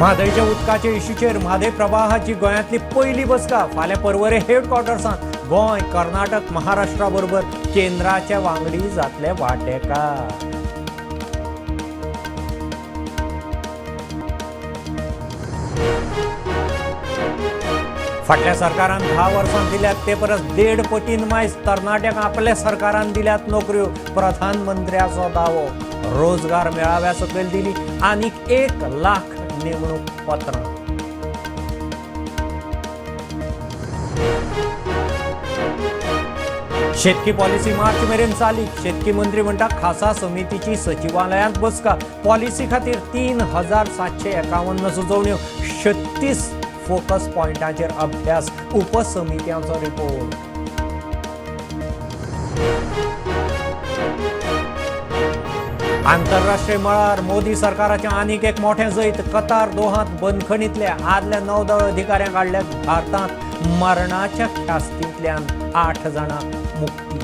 म्हादयच्या उदकाचे इश्यूचेर म्हादय प्रवाहाची गोंयांतली पहिली बसका फाल्यां पर्वरे हेडक्वॉर्टर्सान गोंय कर्नाटक महाराष्ट्रा बरोबर केंद्राच्या वांगडी जातले वांटेकार. फाटल्या सरकारान 10 वर्सां दिल्यात ते परस 1.5 पटीन मायज तरणाट्यांक आपल्या सरकारान दिल्यात नोकऱ्यो. प्रधानमंत्र्याचो दावो. रोजगार मेळाव्या सकयल दिली आनीक 1 लाख नेमणूक पत्रां. शेतकी पॉलिसी मार्च मेरेन चालीक. शेतकी मंत्री म्हणटा खासा समितीची सचिवालयांत बसका. पॉलिसी खातीर 3751 सुचोवण्यो. 36 फोकस पॉइंटांचेर अभ्यास. उपसमित्यांचो रिपोर्ट. आंतरराष्ट्रीय मळार मोदी सरकाराचें आनीक एक मोठें जैत. कतार दोहांत बंदखणींतल्या आदल्या 9 दळ अधिकाऱ्यांक हाडल्यात भारतांत. मरणाच्या ख्यास्तींतल्यान 8 जाणांक मुक्ती.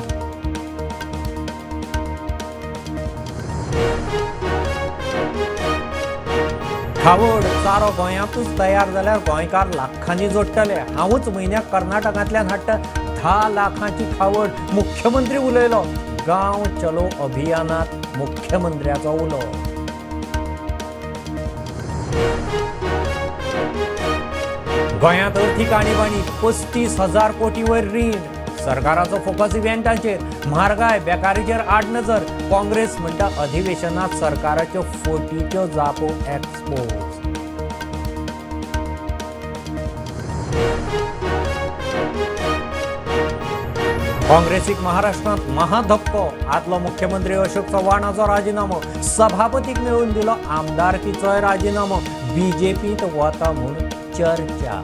खावड चारो गोंयांतूच तयार जाल्यार गोंयकार लाखांनी जोडटले. हांवूच म्हयन्याक कर्नाटकांतल्यान हाडटा 10 लाखांची खावड. मुख्यमंत्री उलयलो. गांव चलो अभियानात मुख्यमंत्र्याचो उलो. गोंयांत अर्थीक आणीबाणीक 35,000 कोटी वयर रीण. सरकाराचो फोकस इव्हेंटांचेर. म्हारगाय बेकारीचेर आड नजर. काँग्रेस म्हणटा अधिवेशनात सरकाराच्यो फटीच्यो जापो एक्सपोज. काँग्रेसीक महाराष्ट्रांत महाधक्को. आदलो मुख्यमंत्री अशोक चव्हाणाचो राजिनामो. सभापतीक मेळून दिलो आमदारकीचोय राजिनामो. बीजेपीत वता म्हूण चर्चा.